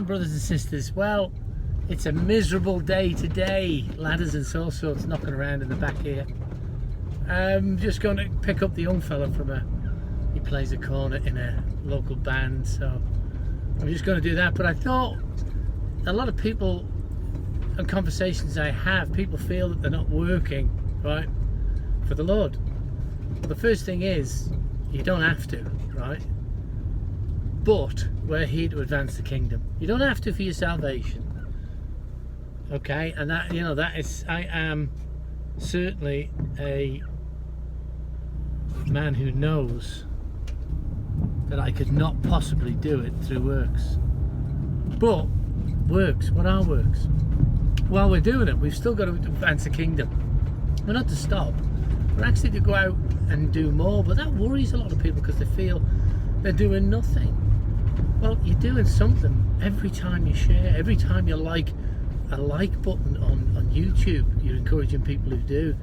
brothers and sisters? Well, it's a miserable day today. Ladders and so sorts knocking around in the back here. I'm just going to pick up the young fella he plays a corner in a local band, so I'm just going to do that. But I thought a lot of people and conversations I have, people feel that they're not working, right, for the Lord. Well, the first thing is, you don't have to, right? But we're here to advance the kingdom. You don't have to for your salvation. Okay, and that, you know, that is, I am certainly a man who knows that I could not possibly do it through works. But works, what are works? While we're doing it, we've still got to advance the kingdom. We're not to stop. We're actually to go out and do more, but that worries a lot of people because they feel they're doing nothing. Well, you're doing something every time you share, every time you like a like button on YouTube. You're encouraging people who do.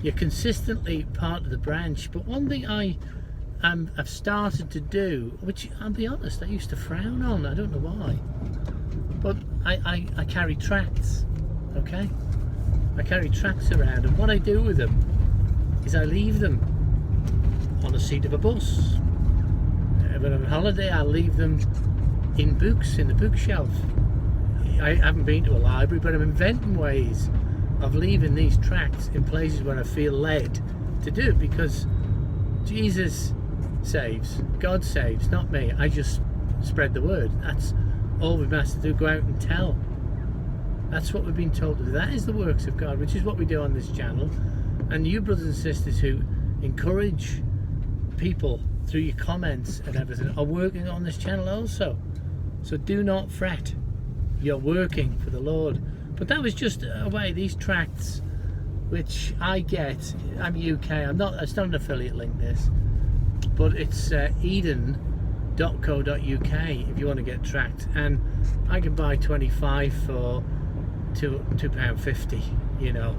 You're consistently part of the branch. But one thing I've started to do, which I'll be honest, I used to frown on, I don't know why, but I carry tracts, okay? I carry tracts around, and what I do with them is I leave them on the seat of a bus. When I'm on holiday, I leave them in books, in the bookshelf. I haven't been to a library, but I'm inventing ways of leaving these tracts in places where I feel led to do it, because Jesus saves, God saves, not me. I just spread the word. That's all we've been asked to do, go out and tell. That's what we've been told to do. That is the works of God, which is what we do on this channel. And you brothers and sisters who encourage people through your comments and everything are working on this channel also. So do not fret. You're working for the Lord. But that was just a way, these tracts which I get, I'm UK, it's not an affiliate link this, but it's eden.co.uk if you want to get tracked, and I can buy 25 for £2.50, you know.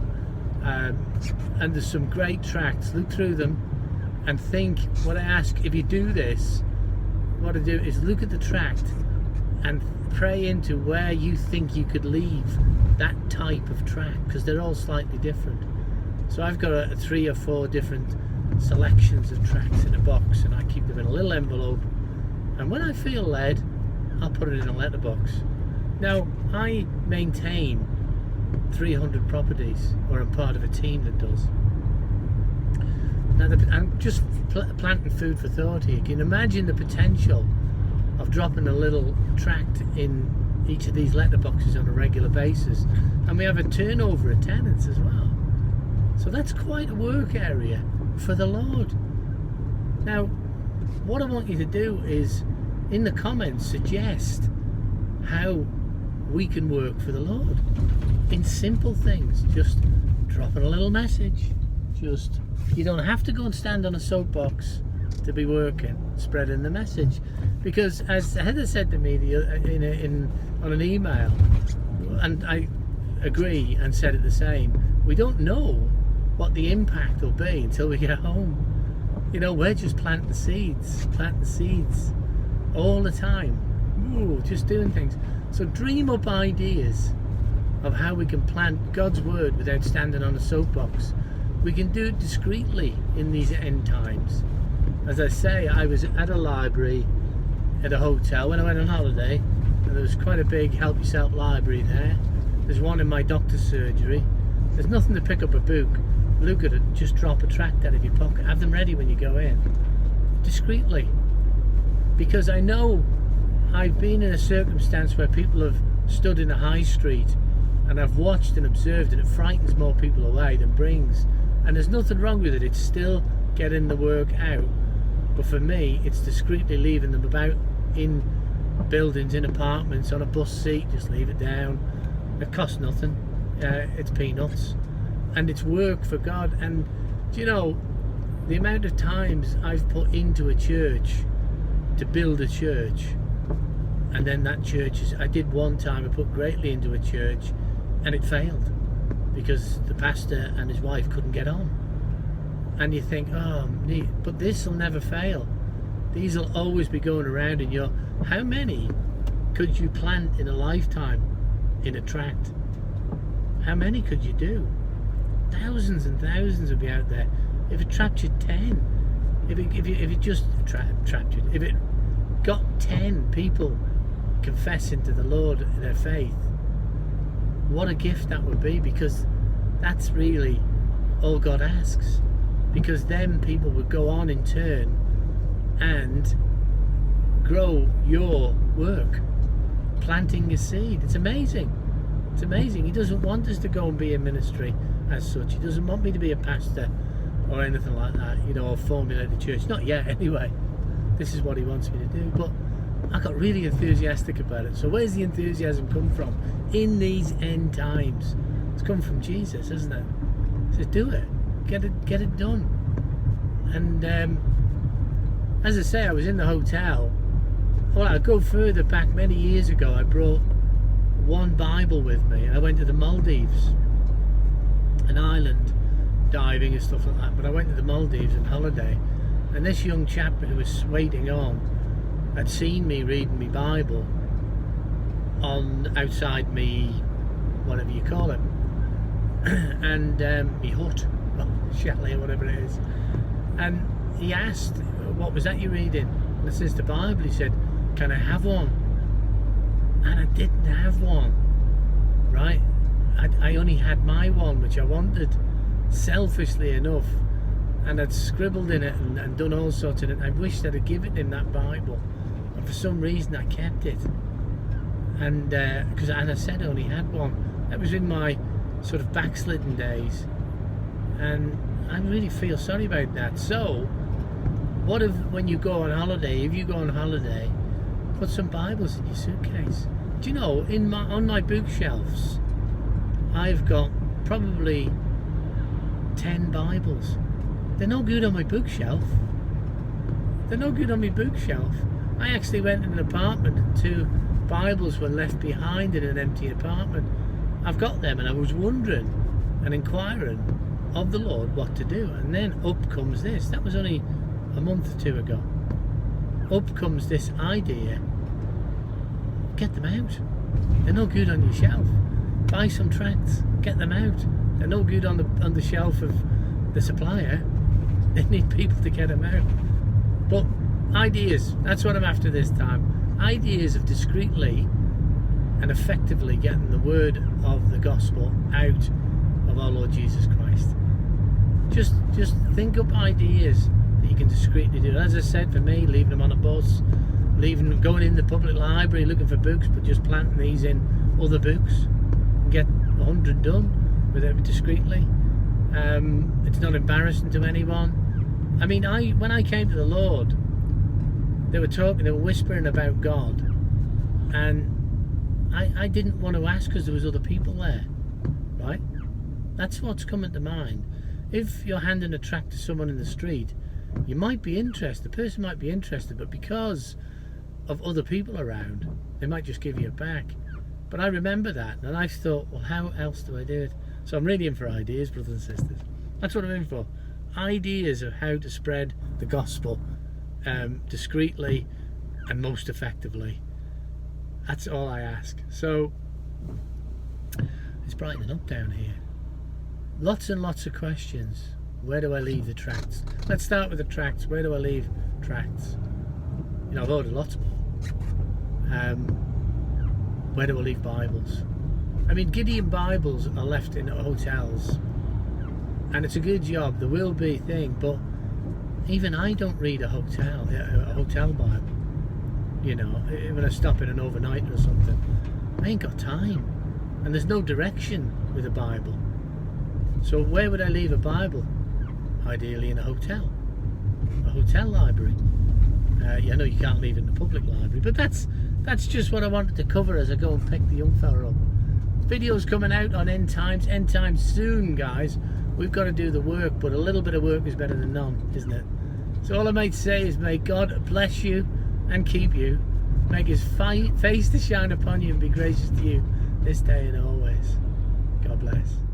And there's some great tracts. Look through them and think. What I ask, if you do this, what I do is look at the tract and pray into where you think you could leave that type of tract, because they're all slightly different. So I've got 3 or 4 different selections of tracts in a box, and I keep them in a little envelope, and when I feel led, I'll put it in a letterbox. Now, I maintain 300 properties, or I'm part of a team that does. Now, I'm just planting food for thought here. Can you imagine the potential of dropping a little tract in each of these letterboxes on a regular basis? And we have a turnover of tenants as well. So that's quite a work area for the Lord. Now, what I want you to do is, in the comments, suggest how we can work for the Lord in simple things. Just dropping a little message. You don't have to go and stand on a soapbox to be working, spreading the message, because as Heather said to me on an email, and I agree and said it the same, we don't know what the impact will be until we get home. You know, we're just planting seeds all the time. Ooh, just doing things. So dream up ideas of how we can plant God's word without standing on a soapbox. We can do it discreetly in these end times. As I say, I was at a library at a hotel when I went on holiday, and there was quite a big help yourself library there. There's one in my doctor's surgery. There's nothing to pick up a book. Look at it, just drop a tract out of your pocket. Have them ready when you go in. Discreetly. Because I know I've been in a circumstance where people have stood in a high street, and I've watched and observed, and it frightens more people away than brings. And there's nothing wrong with it. It's still getting the work out. But for me, it's discreetly leaving them about in buildings, in apartments, on a bus seat. Just leave it down. It costs nothing. It's peanuts. And it's work for God. And do you know, the amount of times I've put into a church to build a church, and then that church I did one time, I put greatly into a church, and it failed because the pastor and his wife couldn't get on. And you think, oh, neat, but this will never fail. These will always be going around in your... How many could you plant in a lifetime in a tract? How many could you do? Thousands and thousands would be out there. If it captured 10, if it just captured, if it got 10 people confessing to the Lord in their faith, what a gift that would be, because that's really all God asks. Because then people would go on in turn and grow your work, planting your seed. It's amazing. It's amazing. He doesn't want us to go and be in ministry as such. He doesn't want me to be a pastor or anything like that, you know, or formulate the church. Not yet, anyway. This is what he wants me to do. But I got really enthusiastic about it. So where's the enthusiasm come from in these end times? It's come from Jesus, isn't it? He says, do it. Get it done. And as I say, I was in the hotel. Well, I'll go further back. Many years ago, I brought one Bible with me, and I went to the Maldives, an island, diving and stuff like that. But I went to the Maldives on holiday, and this young chap who was waiting on had seen me reading my Bible on outside me, whatever you call it, and me hut, well, chalet or whatever it is. And he asked, "What was that you reading?" And I says, "The Bible." He said, "Can I have one?" And I didn't have one, right? I only had my one, which I wanted, selfishly enough, and I'd scribbled in it and done all sorts of it. I wished I'd have given him that Bible, and for some reason I kept it. And because, as I said, I only had one. That was in my sort of backslidden days, and I really feel sorry about that. So, what if, when you go on holiday, if you go on holiday, put some Bibles in your suitcase. Do you know, on my bookshelves, I've got probably 10 Bibles. They're no good on my bookshelf. They're no good on my bookshelf. I actually went in an apartment and 2 Bibles were left behind in an empty apartment. I've got them, and I was wondering and inquiring of the Lord what to do. And then up comes this. That was only a month or 2 ago. Up comes this idea. Get them out. They're no good on your shelf. Buy some tracts. Get them out. They're no good on the shelf of the supplier. They need people to get them out. But ideas. That's what I'm after this time. Ideas of discreetly and effectively getting the word of the gospel out of our Lord Jesus Christ. Just think up ideas that you can discreetly do. As I said, for me, leaving them on a bus, leaving them, going in the public library looking for books, but just planting these in other books and get 100 done with it discreetly. It's not embarrassing to anyone. I mean, when I came to the Lord, they were whispering about God, and I didn't want to ask because there was other people there, right? That's what's coming to mind. If you're handing a tract to someone in the street, you might be interested, the person might be interested, but because of other people around, they might just give you it back. But I remember that, and I thought, well, how else do I do it? So I'm really in for ideas, brothers and sisters. That's what I'm in for. Ideas of how to spread the gospel discreetly and most effectively. That's all I ask. So it's brightening up down here. Lots and lots of questions. Where do I leave the tracts? Let's start with the tracts. Where do I leave tracts? You know, I've ordered lots more. Where do I leave Bibles? I mean, Gideon Bibles are left in hotels, and it's a good job. There will be thing, but even I don't read a hotel Bible. You know, when I stop in an overnight or something, I ain't got time, and there's no direction with a Bible. So where would I leave a Bible? Ideally in a hotel library. I know you can't leave it in the public library, but that's just what I wanted to cover as I go and pick the young fella up. Videos coming out on end times soon, guys. We've got to do the work, but a little bit of work is better than none, isn't it? So all I might say is, may God bless you and keep you, make his face to shine upon you and be gracious to you this day and always. God bless.